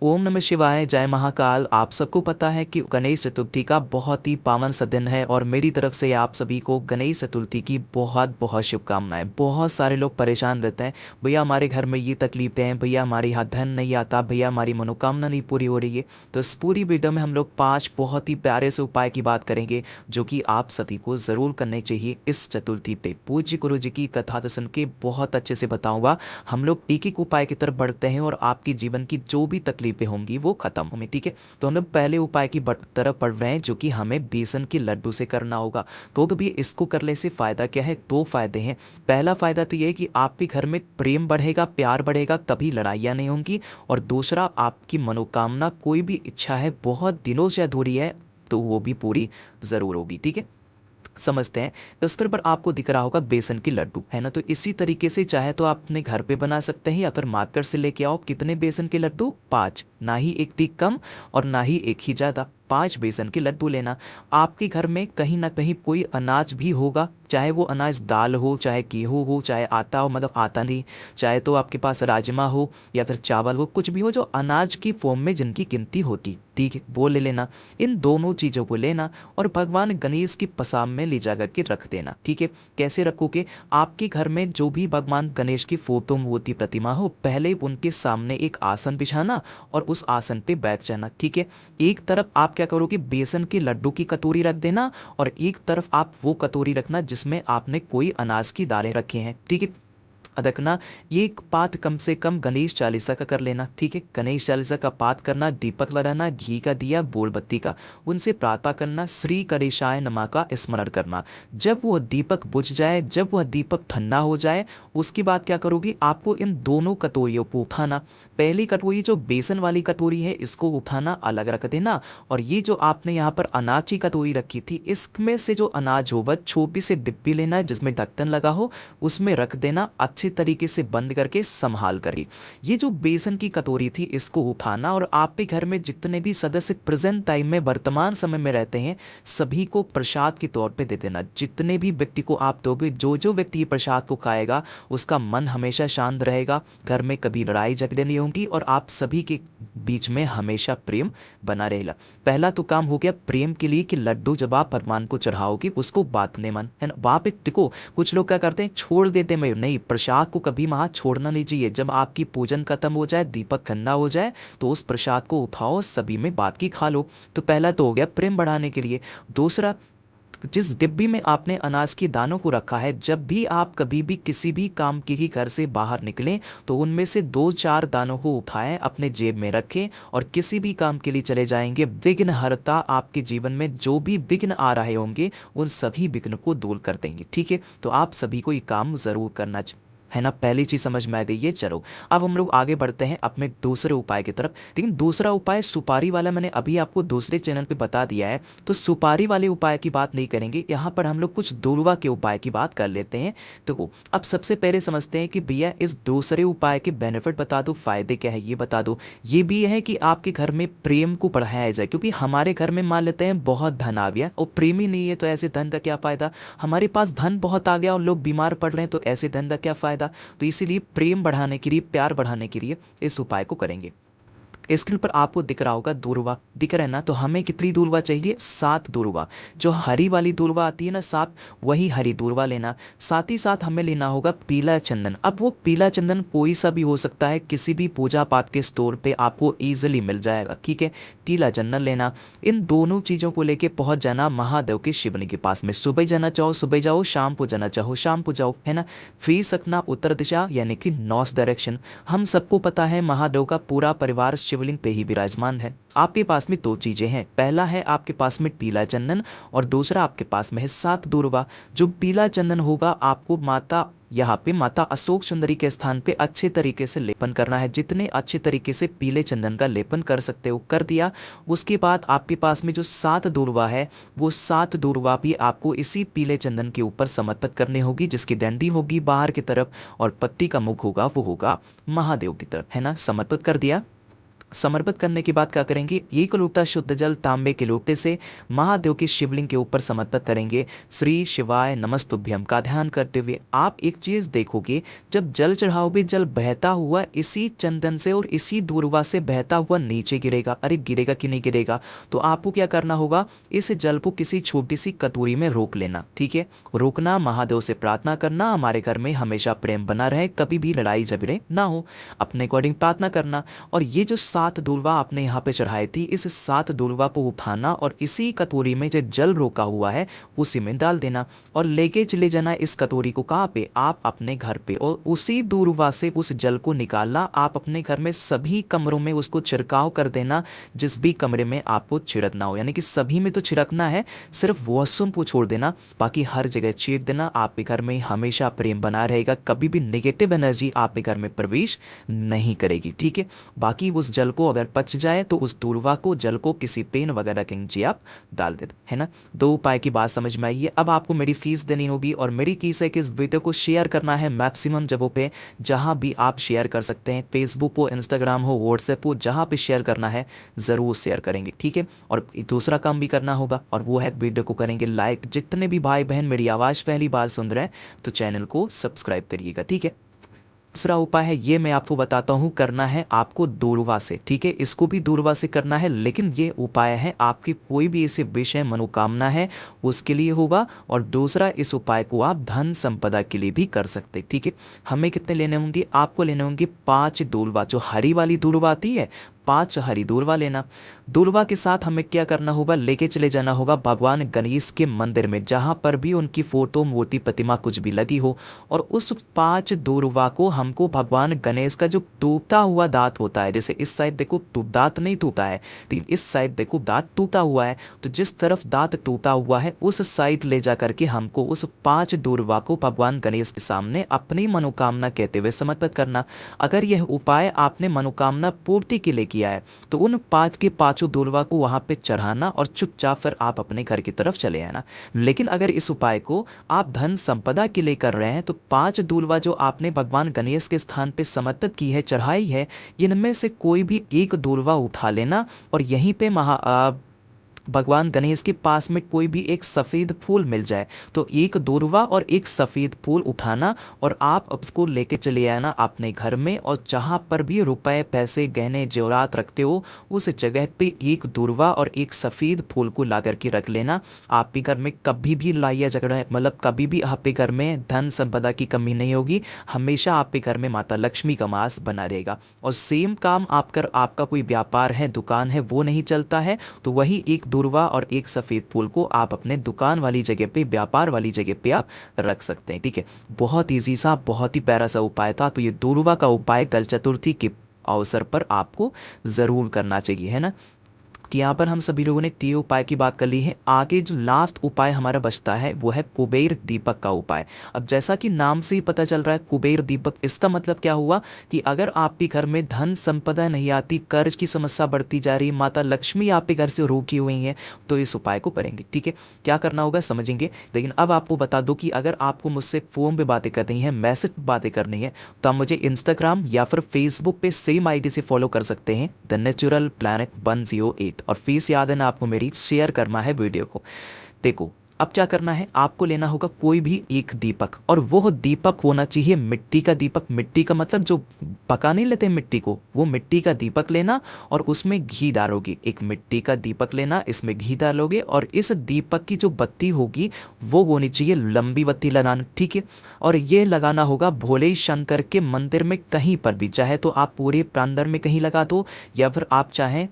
ओम नमः शिवाय, जय महाकाल। आप सबको पता है कि गणेश चतुर्थी का बहुत ही पावन सा दिन है और मेरी तरफ से आप सभी को गणेश चतुर्थी की बहुत बहुत शुभकामनाएं। बहुत सारे लोग परेशान रहते हैं, भैया हमारे घर में ये तकलीफें हैं, भैया हमारे यहाँ धन नहीं आता, भैया हमारी मनोकामना नहीं पूरी हो रही है। तो इस पूरी वीडियो में हम लोग 5 बहुत ही प्यारे से उपाय की बात करेंगे जो कि आप सभी को ज़रूर करने चाहिए इस चतुर्थी पे। पूज्य गुरु जी की कथा तो सुन के बहुत अच्छे से बताऊंगा। हम लोग एक एक उपाय की तरफ बढ़ते हैं और आपकी जीवन की जो भी तकलीफें होंगी वो खत्म होंगी, ठीक है। तो हम लोग पहले उपाय की तरफ बढ़ रहे हैं जो कि हमें बेसन के लड्डू से करना होगा। तो कभी इसको करने से फायदा क्या है? 2 फायदे हैं। पहला फायदा तो ये है कि आपके घर में प्रेम बढ़ेगा, प्यार बढ़ेगा, कभी लड़ाइयाँ नहीं होंगी। और दूसरा, आपकी मनोकामना कोई भी इच्छा है बहुत दिनों से अधूरी है तो वो भी पूरी ज़रूर होगी, ठीक है। समझते हैं। तो स्क्रीन पर आपको दिख रहा होगा बेसन की लड्डू, है ना। तो इसी तरीके से चाहे तो आप अपने घर पे बना सकते हैं या फिर मार्केट से लेके आओ। कितने बेसन के लड्डू? 5, ना ही एक टिक कम और ना ही एक ही ज़्यादा। 5 बेसन के लड्डू लेना। आपके घर में कहीं ना कहीं कोई अनाज भी होगा, चाहे वो अनाज दाल हो, चाहे गेहूँ हो, चाहे आटा हो, मतलब आटा नहीं, चाहे तो आपके पास राजमा हो या फिर चावल हो, कुछ भी हो जो अनाज की फॉर्म में जिनकी गिनती होती, ठीक है, वो ले लेना। इन दोनों चीज़ों को लेना और भगवान गणेश की पसाम में ले जा करके रख देना, ठीक है। कैसे रखोगे? आपके घर में जो भी भगवान गणेश की फोटो मूर्ति प्रतिमा हो, पहले उनके सामने एक आसन बिछाना और उस आसन पे बैठ जाना, ठीक है। एक तरफ आप क्या करोगे, बेसन के लड्डू की कटोरी रख देना और एक तरफ आप वो कटोरी रखना जिसमें आपने कोई अनाज की दालें रखे हैं, ठीक है। रखना। ये एक पाठ कम से कम गणेश चालीसा का कर लेना, ठीक है। गणेश चालीसा का पाठ करना, दीपक लगाना, घी का दिया, बोलबत्ती का, उनसे प्रार्थना करना, श्री गणेशाय नमः का स्मरण करना। जब वह दीपक बुझ जाए, जब वह दीपक ठंडा हो जाए, उसके बाद क्या करोगी, आपको इन दोनों कटोरियों को उठाना। पहली कटोरी जो बेसन वाली कटोरी है इसको उठाना, अलग रख देना। और ये जो आपने यहाँ पर अनाज की कटोरी रखी थी, इसमें से जो अनाज हो वह छोटी सी डिब्बी लेना है जिसमें ढक्कन लगा हो, उसमें रख देना, अच्छे तरीके से बंद करके संभाल करके। ये जो बेसन की कटोरी थी इसको उठाना और आपके घर में जितने भी सदस्य प्रेजेंट टाइम में वर्तमान समय में रहते हैं सभी को प्रसाद के तौर पे दे देना। जितने भी व्यक्ति को आप दोगे, जो जो व्यक्ति ये प्रसाद को खाएगा उसका मन हमेशा शांत रहेगा, घर में कभी लड़ाई झगड़े नहीं होंगी और आप सभी के बीच में हमेशा प्रेम बना रहेगा। पहला तो काम हो गया प्रेम के लिए कि लड्डू जब आप भगवान को चढ़ाओगे उसको बांटने मन, है ना। वहाँ पे देखो कुछ लोग क्या करते हैं, छोड़ देते हैं। नहीं, प्रसाद को कभी वहाँ छोड़ना नहीं चाहिए। जब आपकी पूजन खत्म हो जाए, दीपक ठंडा हो जाए, तो उस प्रसाद को उठाओ, सभी में बांट के खा लो। तो पहला तो हो गया प्रेम बढ़ाने के लिए। दूसरा, जिस डिब्बी में आपने अनाज के दानों को रखा है, जब भी आप कभी भी किसी भी काम के ही घर से बाहर निकलें तो उनमें से 2-4 दानों को उठाएं, अपने जेब में रखें और किसी भी काम के लिए चले जाएंगे। विघ्नहर्ता आपके जीवन में जो भी विघ्न आ रहे होंगे उन सभी विघ्न को दूर कर देंगे, ठीक है। तो आप सभी को ये काम जरूर करना चाहिए, है ना। पहली चीज समझ में आ गई है। चलो अब हम लोग आगे बढ़ते हैं अपने दूसरे उपाय की तरफ। लेकिन दूसरा उपाय सुपारी वाला मैंने अभी आपको दूसरे चैनल पे बता दिया है, तो सुपारी वाले उपाय की बात नहीं करेंगे। यहाँ पर हम लोग कुछ दूरवा के उपाय की बात कर लेते हैं। तो अब सबसे पहले समझते हैं कि भैया इस दूसरे उपाय के बेनिफिट बता दो, फायदे क्या है ये बता दो। ये भी है कि आपके घर में प्रेम को बढ़ाया जाए, क्योंकि हमारे घर में मान लेते हैं बहुत धन आ गया और प्रेम ही नहीं है तो ऐसे धन का क्या फायदा। हमारे पास धन बहुत आ गया और लोग बीमार पड़ रहे हैं तो ऐसे धन का क्या फायदा। तो इसीलिए प्रेम बढ़ाने के लिए, प्यार बढ़ाने के लिए इस उपाय को करेंगे। स्क्रीन पर आपको दिख रहा होगा दूरवा, दिख रहा है ना। तो हमें कितनी दूरवा चाहिए? 7 दूरवा। जो हरी वाली दूरवा आती है ना 7, वही हरी दूरवा लेना। साथ ही साथ हमें लेना होगा पीला चंदन। अब वो पीला चंदन कोई सा भी हो सकता है, किसी भी पूजा पाठ के स्टोर पे आपको ईजिली मिल जाएगा, ठीक है। पीला चंदन लेना। इन दोनों चीज़ों को लेके पहुंच जाना महादेव के शिवलिंग के पास में। सुबह जाना चाहो सुबह जाओ, शाम को जाना चाहो शाम को जाओ, है ना। फेस रखना उत्तर दिशा यानी कि नॉर्थ डायरेक्शन। हम सबको पता है महादेव का पूरा परिवार शिवलिंग पे ही विराजमान है। आपके पास में 2 चीजें हैं। पहला है आपके पास में पीला चंदन और दूसरा आपके पास में है 7 दूरवा। जो पीला चंदन होगा आपको यहाँ पे माता अशोक सुंदरी के स्थान पे अच्छे तरीके से लेपन करना है। जितने अच्छे तरीके से पीले चंदन का लेपन कर सकते हो कर दिया। उसके बाद आपके पास में जो 7 दूरवा है वो 7 दूरवा भी आपको इसी पीले चंदन के ऊपर समर्पित करनी होगी, जिसकी डंडी होगी बाहर की तरफ और पत्ती का मुख होगा वो होगा महादेव की तरफ, है ना। समर्पित कर दिया। समर्पित करने के बाद क्या करेंगे, एक लोटा शुद्ध जल तांबे के लोटे से महादेव के शिवलिंग के ऊपर समर्पित करेंगे। श्री शिवाय नमस्तुभ्यम का ध्यान करते हुए आप एक चीज देखोगे, जब जल चढ़ाओगे जल बहता हुआ इसी चंदन से और इसी दूर्वा से बहता हुआ नीचे गिरेगा। अरे गिरेगा कि नहीं गिरेगा, तो आपको क्या करना होगा, इस जल को किसी छोटी सी कटोरी में रोक लेना। ठीक है, रोकना, महादेव से प्रार्थना करना हमारे घर में हमेशा प्रेम बना रहे, कभी भी लड़ाई झगड़े ना हो, अपने अकॉर्डिंग प्रार्थना करना। और ये जो 7 दूर्वा आपने यहाँ पे चढ़ाई थी, इस 7 दूर्वा को उठाना और इसी कटोरी में जो जल रोका हुआ है उसी में डाल देना और लेके चले जाना इस कटोरी को। कहाँ पे, आप अपने घर पे, और उसी दूर्वा से उस जल को निकालना, आप अपने घर में सभी कमरों में उसको छिड़काव कर देना, जिस भी कमरे में आपको छिड़कना हो। यानी कि सभी में तो छिड़कना है, सिर्फ वॉशरूम को छोड़ देना, बाकी हर जगह छीट देना। आपके घर में हमेशा प्रेम बना रहेगा, कभी भी नेगेटिव एनर्जी आपके घर में प्रवेश नहीं करेगी। ठीक है, बाकी उस जल को अगर पच जाए तो उस दूर्वा को, जल को किसी पेन वगैरह के नीचे आप डाल देते, है ना। 2 उपाय की बात समझ में आई है। अब आपको मेरी फीस देनी होगी और मेरी फीस है कि इस वीडियो को शेयर करना है मैक्सिमम जगहों पे, जहां भी आप शेयर कर सकते हैं, फेसबुक हो, इंस्टाग्राम हो, व्हाट्सएप हो, जहां पे शेयर करना है ज़रूर शेयर करेंगे। ठीक है, और दूसरा काम भी करना होगा और वो है वीडियो को करेंगे लाइक। जितने भी भाई बहन मेरी आवाज़ पहली बार सुन रहे हैं तो चैनल को सब्सक्राइब करिएगा। ठीक है, दूसरा उपाय है, ये मैं आपको बताता हूँ, करना है आपको दूर्वा से। ठीक है, इसको भी दूर्वा से करना है, लेकिन ये उपाय है आपकी कोई भी ऐसे विषय मनोकामना है उसके लिए होगा। और दूसरा, इस उपाय को आप धन संपदा के लिए भी कर सकते हैं। ठीक है, हमें कितने लेने होंगे, आपको लेने होंगे 5 दूर्वा, जो हरी वाली दूर्वा आती है 5 हरी दूर्वा लेना। दूर्वा के साथ हमें क्या करना होगा, लेके चले जाना होगा भगवान गणेश के मंदिर में, जहाँ पर भी उनकी फोटो, मूर्ति, प्रतिमा कुछ भी लगी हो, और उस 5 दूर्वा को हमको भगवान गणेश का जो टूटा हुआ दांत होता है, जैसे इस साइड देखो दांत नहीं टूटा है, तो इस साइड देखो दांत टूटा हुआ है, तो जिस तरफ दांत टूटा हुआ है उस साइड ले जा करके हमको उस 5 दूर्वा को भगवान गणेश के सामने अपनी मनोकामना कहते हुए समर्पित करना। अगर यह उपाय आपने मनोकामना पूर्ति के लिए किया है तो उन 5 के 5 दूर्वा को वहां पे चढ़ाना और चुपचाप फिर आप अपने घर की तरफ चले आना। लेकिन अगर इस उपाय को आप धन संपदा के लिए कर रहे हैं तो 5 दूर्वा जो आपने भगवान गणेश के स्थान पे समर्पित की है, चढ़ाई है, इनमें से कोई भी एक दूर्वा उठा लेना और यहीं पे भगवान गणेश के पास में कोई भी एक सफ़ेद फूल मिल जाए तो एक दूर्वा और एक सफ़ेद फूल उठाना और आप उसको लेके चले आना अपने घर में, और जहाँ पर भी रुपए, पैसे, गहने, जेवरात रखते हो उस जगह पे एक दूर्वा और एक सफ़ेद फूल को ला करके रख लेना। आपके घर में कभी भी लड़ाई झगड़ा, मतलब कभी भी आपके घर में धन संपदा की कमी नहीं होगी, हमेशा आपके घर में माता लक्ष्मी का वास बना रहेगा। और सेम काम आपका कोई व्यापार है, दुकान है, वो नहीं चलता है तो वही एक दूर्वा और एक सफ़ेद फूल को आप अपने दुकान वाली जगह पे, व्यापार वाली जगह पे आप रख सकते हैं। ठीक है, बहुत ईजी सा, बहुत ही प्यारा सा उपाय था। तो ये दूर्वा का उपाय कल चतुर्थी के अवसर पर आपको ज़रूर करना चाहिए, है ना। कि यहाँ पर हम सभी लोगों ने 3 उपाय की बात कर ली है। आगे जो लास्ट उपाय हमारा बचता है वो है कुबेर दीपक का उपाय। अब जैसा कि नाम से ही पता चल रहा है कुबेर दीपक, इसका मतलब क्या हुआ कि अगर आपके घर में धन संपदा नहीं आती, कर्ज की समस्या बढ़ती जा रही, माता लक्ष्मी आपके घर से रोकी हुई है, तो इस उपाय को करेंगे। ठीक है, क्या करना होगा समझेंगे। लेकिन अब आपको बता दो कि अगर आपको मुझसे फ़ोन पे बातें करनी है, मैसेज पे बातें करनी है, तो आप मुझे इंस्टाग्राम या फिर फेसबुक पे सेम आईडी से फॉलो कर सकते हैं, द नेचुरल प्लैनेट 108। और फीस याद है ना आपको मेरी, शेयर करना है वीडियो को। देखो अब क्या करना है, आपको लेना होगा कोई भी एक दीपक, और वो दीपक होना चाहिए मिट्टी का दीपक। मिट्टी का मतलब जो पका नहीं लेते मिट्टी को, वो मिट्टी का दीपक लेना और उसमें घी डालोगे। एक मिट्टी का दीपक लेना, इसमें घी डालोगे और इस दीपक की जो बत्ती होगी वो होनी चाहिए लंबी बत्ती लगाना। ठीक है, और ये लगाना होगा भोले शंकर के मंदिर में कहीं पर भी, चाहे तो आप पूरे प्रांगण में कहीं लगा दो या फिर आप चाहें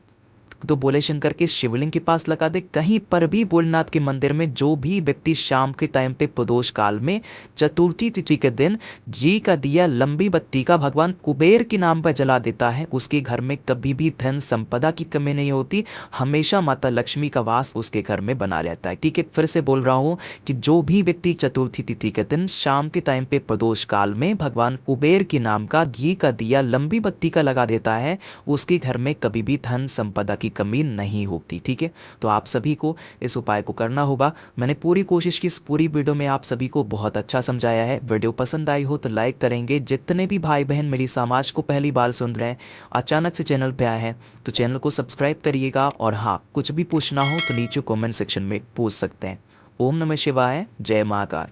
तो भोले शंकर के शिवलिंग के पास लगा दे, कहीं पर भी भोलेनाथ के मंदिर में। जो भी व्यक्ति शाम के टाइम पे प्रदोष काल में चतुर्थी तिथि के दिन घी का दिया लंबी बत्ती का भगवान कुबेर के नाम पर जला देता है, उसके घर में कभी भी धन संपदा की कमी नहीं होती, हमेशा माता लक्ष्मी का वास उसके घर में बना रहता है। ठीक है, फिर से बोल रहा हूँ कि जो भी व्यक्ति चतुर्थी तिथि के दिन शाम के टाइम पे प्रदोष काल में भगवान कुबेर के नाम का घी का दिया लंबी बत्ती का लगा देता है, उसके घर में कभी भी धन संपदा की कमी नहीं होती। ठीक है, तो आप सभी को इस उपाय को करना होगा। मैंने पूरी कोशिश की इस पूरी वीडियो में आप सभी को बहुत अच्छा समझाया है। वीडियो पसंद आई हो तो लाइक करेंगे। जितने भी भाई बहन मेरी समाज को पहली बार सुन रहे हैं, अचानक से चैनल पे आए हैं, तो चैनल को सब्सक्राइब करिएगा। और हाँ, कुछ भी पूछना हो तो नीचे कमेंट सेक्शन में पूछ सकते हैं। ओम नमः शिवाय, जय महाकाल।